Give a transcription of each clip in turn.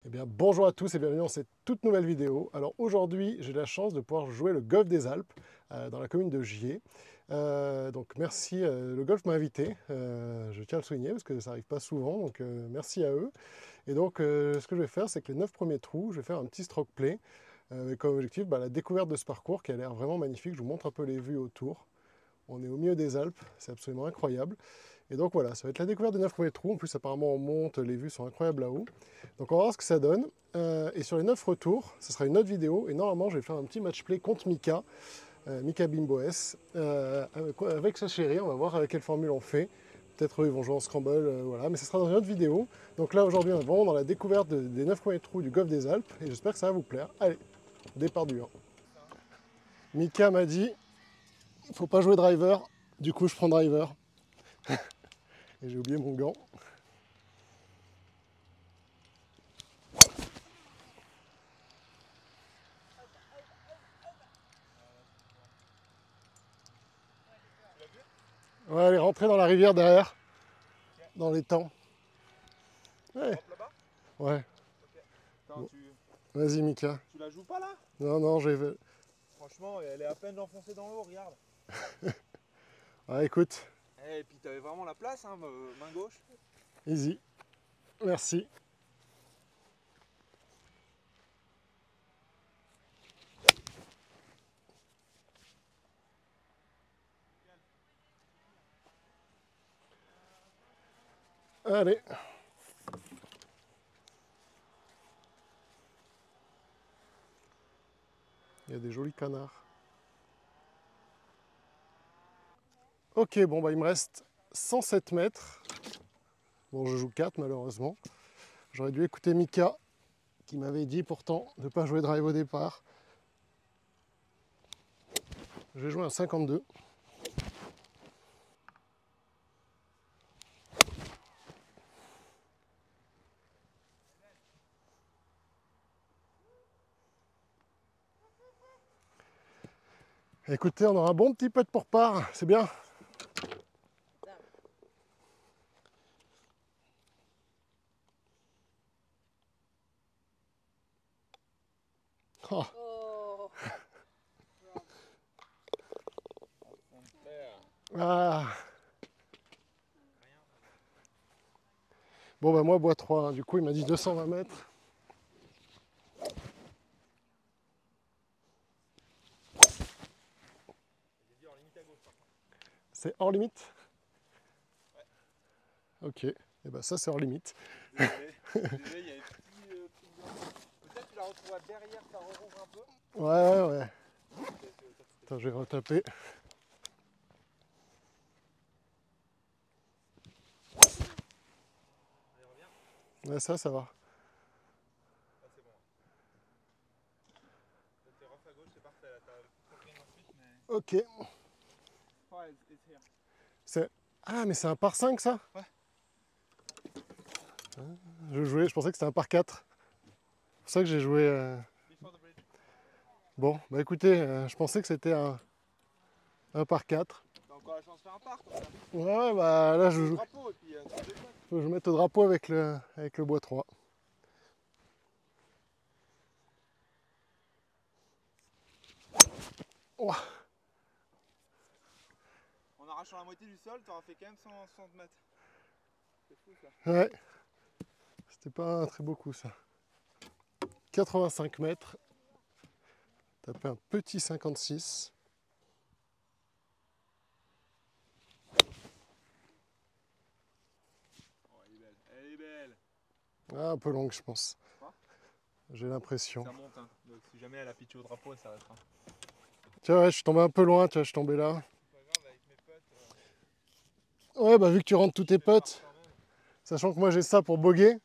Eh bien, bonjour à tous et bienvenue dans cette toute nouvelle vidéo. Alors aujourd'hui, j'ai la chance de pouvoir jouer le golf des Alpes dans la commune de Gier. Donc merci, le golf m'a invité, je tiens à le souligner parce que ça n'arrive pas souvent, donc merci à eux. Et donc ce que je vais faire, c'est que les 9 premiers trous, je vais faire un petit stroke play avec comme objectif la découverte de ce parcours qui a l'air vraiment magnifique. Je vous montre un peu les vues autour. On est au milieu des Alpes, c'est absolument incroyable. Et donc voilà, ça va être la découverte des 9 premiers trous. En plus, apparemment, on monte, les vues sont incroyables là-haut. Donc on va voir ce que ça donne. Et sur les 9 retours, ce sera une autre vidéo. Et normalement, je vais faire un petit match play contre Mika, Mika Bimboes, avec sa chérie. On va voir quelle formule on fait. Peut-être eux, ils vont jouer en scramble, voilà. Mais ce sera dans une autre vidéo. Donc là, aujourd'hui, on est vraiment dans la découverte des 9 premiers trous du golfe des Alpes. Et j'espère que ça va vous plaire. Allez, départ du 1. Mika m'a dit, il ne faut pas jouer driver. Du coup, je prends driver. Et j'ai oublié mon gant. Ouais, elle est rentrée dans la rivière derrière, dans les temps. Ouais. Là-bas. Ouais. Ok. Attends, Bon. Vas-y, Mika. tu la joues pas là? Non, non, j'ai... Franchement, elle est à peine enfoncée dans l'eau, regarde. Ah, écoute, Et puis t'avais vraiment la place, hein, main gauche. easy. Merci. Allez. Il y a des jolis canards. Ok, bon, bah, il me reste 107 mètres. Bon, je joue 4 malheureusement. J'aurais dû écouter Mika, qui m'avait dit pourtant de ne pas jouer drive au départ. Je vais jouer un 52. Écoutez, on aura un bon petit putt pour part, c'est bien. Oh. Oh. Ah. Bon, bah moi, bois 3, hein. Du coup, il m'a dit 220 mètres. C'est hors limite? Ok, et bah ça c'est hors limite. Désolé, il y a des petits blancs. Peut-être tu la retrouveras derrière, ça rouvre un peu. Ouais, ouais. Attends, je vais retaper. Allez, reviens. Ouais, ça va. Là, c'est bon. Là, t'es rough à gauche, c'est parfait. Là, t'as compris ensuite, mais. Ok. Oh, it's here. C'est... Ah, mais c'est un par 5 ça? Ouais. Je pensais que c'était un par 4. C'est pour ça que j'ai joué... Before the bridge. Bon, bah écoutez, je pensais que c'était un par 4. T'as encore la chance de faire un part comme ça. Ouais, bah là je Le joue. drapeau et puis tu te déplaces. Faut que je mette au drapeau avec le bois 3. Oh. En arrachant la moitié du sol, t'auras fait quand même 160 mètres. C'est fou ça. Ouais. C'était pas un très beau coup ça. 85 mètres. Taper un petit 56. Oh, elle est belle. Elle est belle. Ah, un peu longue je pense. Quoi? J'ai l'impression. Ça monte, hein. Donc si jamais elle a pitché au drapeau, elle s'arrêtera. Tu vois, ouais, je suis tombé un peu loin, tu vois, je suis tombé là. C'est pas grave, avec mes potes. Ouais, bah vu que tu rentres tous tes Je fais part potes, quand même. sachant que moi j'ai ça pour boguer.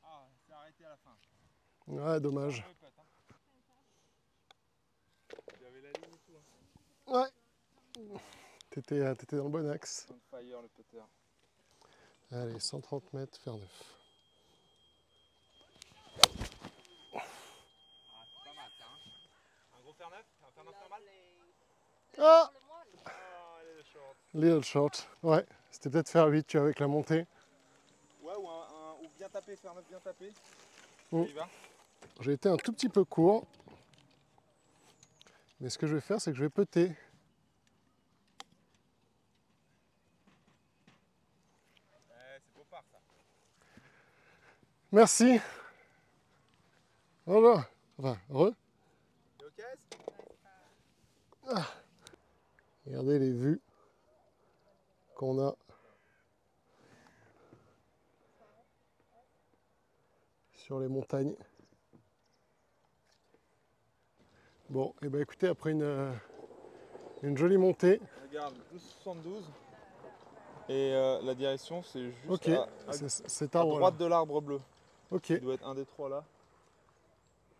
Ah, c'est arrêté à la fin. Ouais, dommage. Ouais, pote, hein. J'avais la ligne et tout. Hein. Ouais. T'étais dans le bon axe. On fire le putter. Allez, 130 mètres, faire 9. Ah, c'est pas mal ça. Hein. Un gros fer neuf? Un fer neuf normal? Ah, Ah, elle est short. little short. Ouais, C'était peut-être faire 8, tu vois, avec la montée. Ouais, ou bien taper, faire 9 bien taper. Mm. Il va. J'ai été un tout petit peu court. Mais ce que je vais faire, c'est que je vais putter. Ouais, c'est beau part ça. Merci. Voilà. Enfin, re. T'es ok? Regardez les vues qu'on a sur les montagnes. Bon, et ben écoutez, après une jolie montée. Regarde, 12,72. Et la direction, c'est juste Ok, c'est cet à arbre là. droite de l'arbre bleu. Ok. Il doit être un des trois là.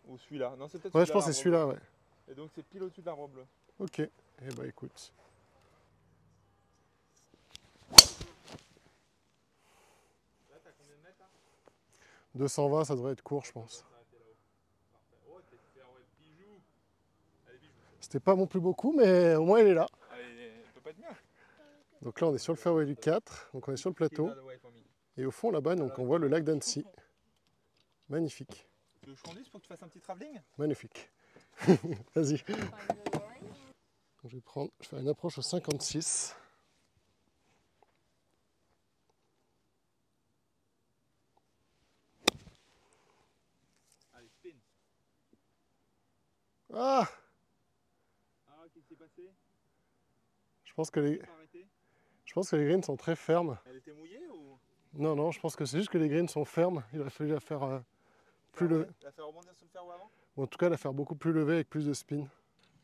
Ou celui-là. Non, c'est peut-être Ouais, celui-là. je pense que c'est celui-là, ouais. Et donc c'est pile au-dessus de l'arbre bleu. Ok. Et ben écoute. Là, t'as combien de mètres là 220, ça devrait être court, je pense. S'arrêter là-haut. Parfait. Oh, t'es fier, ouais, bijou. Allez, bijou. C'était pas non plus beaucoup, mais au moins il est là. Allez, peut pas être mieux. Donc là, on est sur le fairway du 4, donc on est sur le plateau. Et au fond, là-bas, donc, on voit le lac d'Annecy. Magnifique. Tu veux que je conduise pour que tu fasses un petit travelling? Magnifique. Vas-y. Je vais faire une approche au 56. Allez, spin. Ah! Ah, qu'est-ce qui s'est passé? Je pense que les, T'as arrêté? je pense que les greens sont très fermes. Elle était mouillée ou? Non, non, je pense que c'est juste que les greens sont fermes. Il aurait fallu la faire plus levée. La faire rebondir sur le fairway avant? Ou en tout cas, la faire beaucoup plus levée avec plus de spin.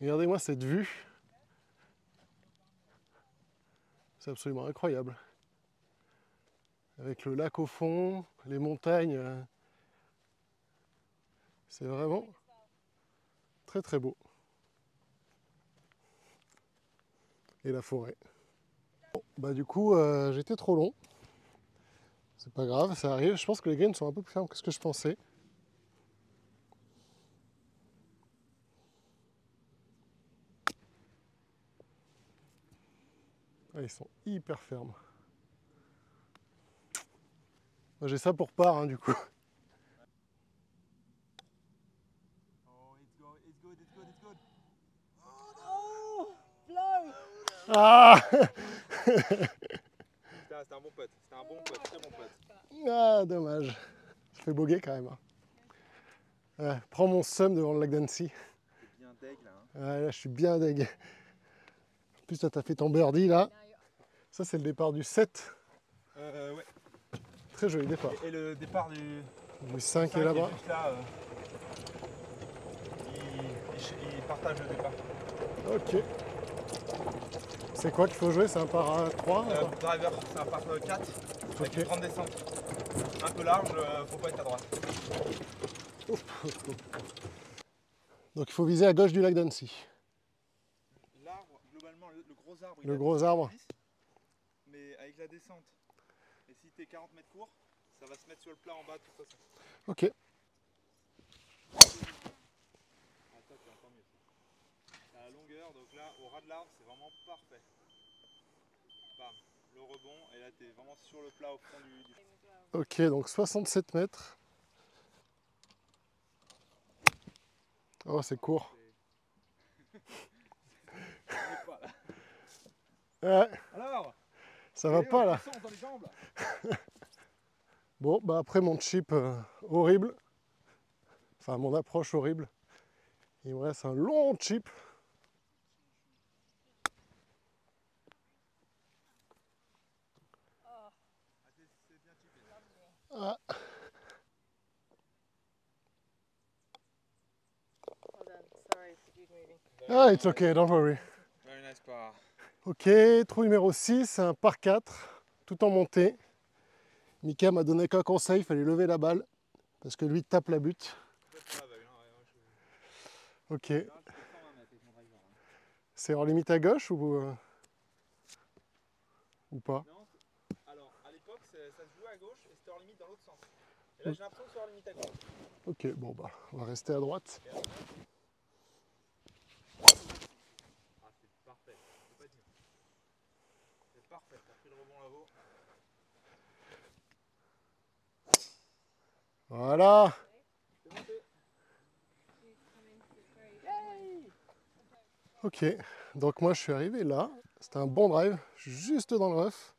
Regardez-moi cette vue. C'est absolument incroyable. Avec le lac au fond, les montagnes. C'est vraiment très très beau. Et la forêt. Bon, bah du coup, j'étais trop long. C'est pas grave, ça arrive. Je pense que les greens sont un peu plus fermes que ce que je pensais. Ah, ils sont hyper fermes. Moi, j'ai ça pour part, hein, du coup. Oh, it's good, it's good, it's good, it's good. Oh no! Flow! Ah! C'était un bon putt, c'était un bon putt, très bon putt. Ah, dommage. Ça fait boguer quand même. Hein. Ouais, prends mon seum devant le lac d'Annecy. T'es bien deg là. Hein. Ouais, là, je suis bien deg. En plus, toi, t'as fait ton birdie là. Ça, c'est le départ du 7. Ouais. Très joli départ. Et le départ du 5 est là-bas. Juste là, il partage le départ. Ok. C'est quoi qu'il faut jouer? C'est un par 3 Driver, c'est un par 4 avec une grande descente. Un peu large, faut pas être à droite. Donc il faut viser à gauche du lac d'Annecy. L'arbre, globalement, le gros arbre, Le gros arbre. 10, mais avec la descente. Et si t'es 40 mètres court, ça va se mettre sur le plat en bas de toute façon. Ok. Ah, ça, c'est encore mieux. À la longueur, donc là, au ras de l'arbre, c'est vraiment parfait. Bam, le rebond, et là, t'es vraiment sur le plat au fond du... Ok, donc 67 mètres. Oh, c'est court. Pas, là. Ouais, Alors, ça va pas là. dans les jambes, Bon, bah après mon chip horrible, enfin mon approche horrible, il me reste un long chip. Ah. Ah, it's okay, don't worry. Very nice par. Ok, trou numéro 6, un par 4, tout en montée. Mika m'a donné qu'un conseil, il fallait lever la balle, parce que lui tape la butte. Ok. C'est en limite à gauche ou pas? Non, alors à l'époque ça se jouait à gauche et c'était hors limite dans l'autre sens. Et là j'ai l'impression que c'est hors limite à gauche. Ok, bon bah, on va rester à droite. Ah, c'est parfait, c'est pas dur. C'est Parfait, t'as pris le rebond là-haut. Voilà. C'est monté. Ok, donc moi je suis arrivé là. C'était un bon drive, juste dans le rough.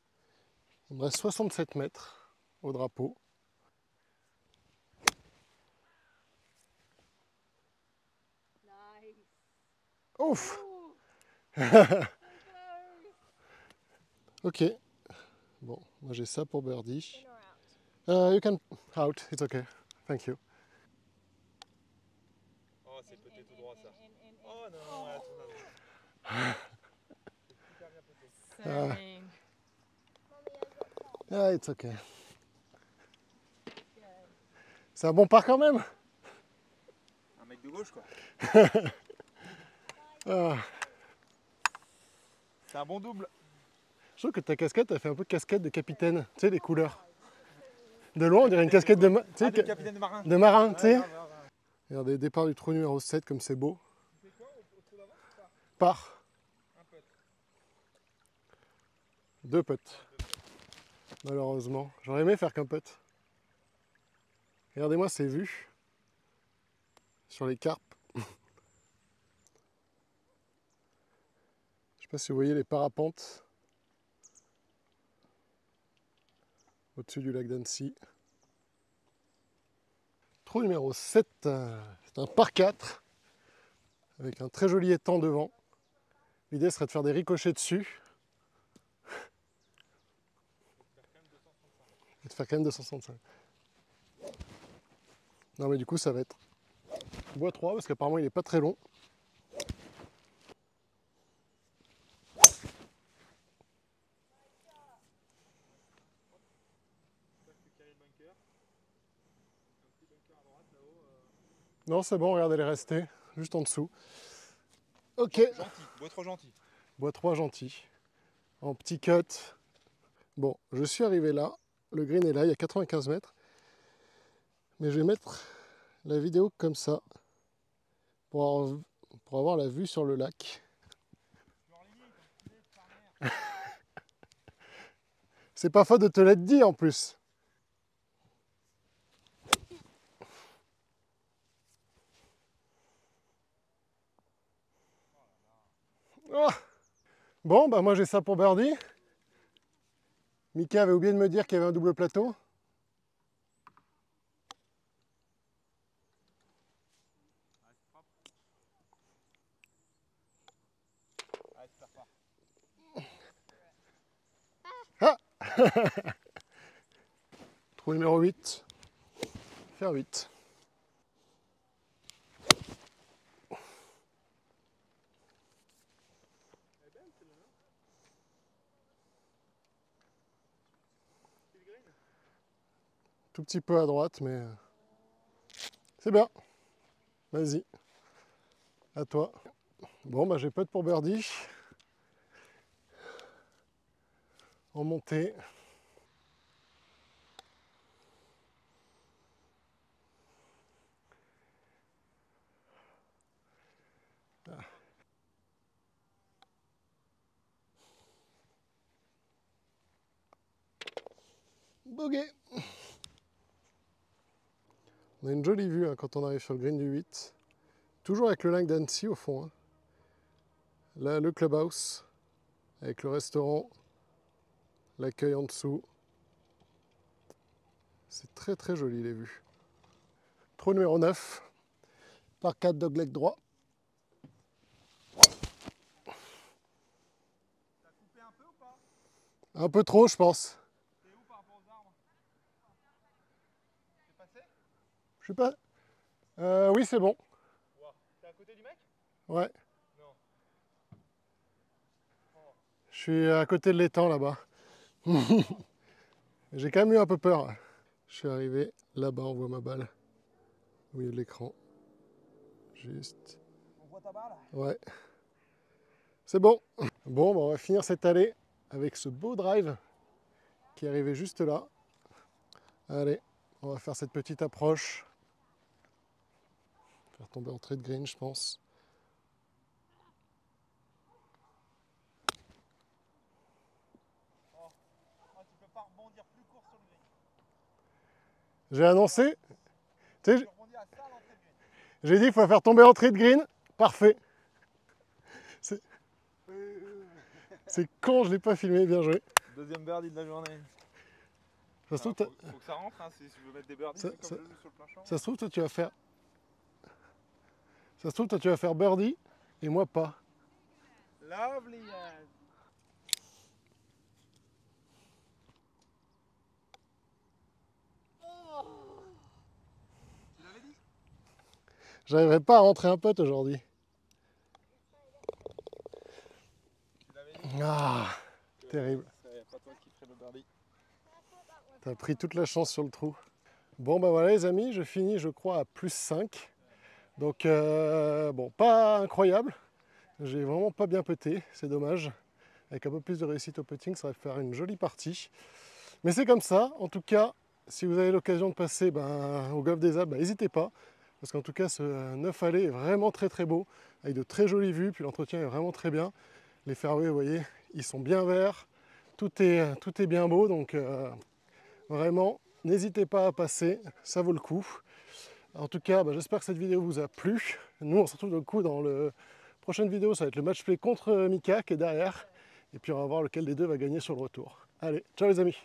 Il me reste 67 mètres au drapeau. Ouf. Ok, bon, moi j'ai ça pour birdie. You can out, it's okay. Thank you. Oh, c'est pété tout droit ça. Oh non, elle a tourné avant. C'est super bien pété. Same. Ah, it's okay. C'est un bon par quand même. Un mec de gauche quoi. Ah. C'est un bon double. Je trouve que ta casquette, elle fait un peu casquette de capitaine, tu sais, les couleurs. De loin, on dirait une casquette de, tu sais, capitaine de marin. de marin, tu sais. grave, grave, grave. Regardez, départ du trou numéro 7, comme c'est beau. Tu fais quoi au trou d'avant ou pas? Par Un putt. 2 putts, malheureusement. J'aurais aimé faire qu'un putt. Regardez-moi ces vues sur les carpes. Je sais pas si vous voyez les parapentes au-dessus du lac d'Annecy. Trou numéro 7, c'est un par 4 avec un très joli étang devant. L'idée serait de faire des ricochets dessus et de faire quand même 265. Non mais du coup ça va être bois 3 parce qu'apparemment il n'est pas très long. Non c'est bon, regardez les restés, juste en dessous. Ok. Gentil, bois trop gentil. Bois 3 gentil. En petit cut. Bon, je suis arrivé là. Le green est là, il y a 95 mètres. Mais je vais mettre la vidéo comme ça pour avoir la vue sur le lac. C'est pas faute de te l'être dit en plus. Oh. Bon, bah moi j'ai ça pour birdie. Mika avait oublié de me dire qu'il y avait un double plateau. Ah. Trou numéro 8. Faire 8. Tout petit peu à droite, mais c'est bien. Vas-y. À toi. Bon, bah j'ai putt pour birdie. En montée. Bogey. On a une jolie vue hein, quand on arrive sur le green du 8. Toujours avec le lac d'Annecy au fond. Hein. Là, le clubhouse, avec le restaurant, l'accueil en dessous. C'est très très joli les vues. Trou numéro 9, par 4 dogleg droit. T'as coupé un peu ou pas? Un peu trop je pense. T'es où par rapport aux arbres? T'es passé? Je sais pas. Oui c'est bon. Wow. T'es à côté du mec? Ouais. Non. Oh. Je suis à côté de l'étang là-bas. J'ai quand même eu un peu peur. Je suis arrivé là-bas, on voit ma balle au milieu de l'écran. Juste. On voit ta balle? Ouais. C'est bon. Bon, bah, on va finir cette allée avec ce beau drive qui est arrivé juste là. Allez, on va faire cette petite approche. Faire tomber entrée de green, je pense. J'ai annoncé. Tu sais, j'ai dit qu'il faut faire tomber entrée de green. Parfait. C'est con, je l'ai pas filmé, bien joué. Deuxième birdie de la journée. Ça se trouve, faut que ça rentre, hein, si je veux mettre des birdies, c'est comme je joue sur le plein champ. Ça se trouve, toi tu vas faire. Ça se trouve, toi tu vas faire birdie et moi pas. Lovely. Tu l'avais dit? J'arriverai pas à rentrer un putt aujourd'hui. Tu l'avais dit? Ah, terrible. C'est pas toi qui ferais le birdie. T'as pris toute la chance sur le trou. Bon bah voilà les amis, je finis je crois à plus 5. Donc bon, pas incroyable. J'ai vraiment pas bien putté, c'est dommage. Avec un peu plus de réussite au putting, ça va faire une jolie partie. Mais c'est comme ça. En tout cas, si vous avez l'occasion de passer au Golf des Alpes, n'hésitez pas. Parce qu'en tout cas, ce 9 allées est vraiment très très beau, avec de très jolies vues, puis l'entretien est vraiment très bien. Les fairways, vous voyez, ils sont bien verts, tout est bien beau, donc vraiment, n'hésitez pas à passer, ça vaut le coup. En tout cas, j'espère que cette vidéo vous a plu. Nous, on se retrouve du coup dans la prochaine vidéo, ça va être le match play contre Mika qui est derrière. Et puis on va voir lequel des deux va gagner sur le retour. Allez, ciao les amis!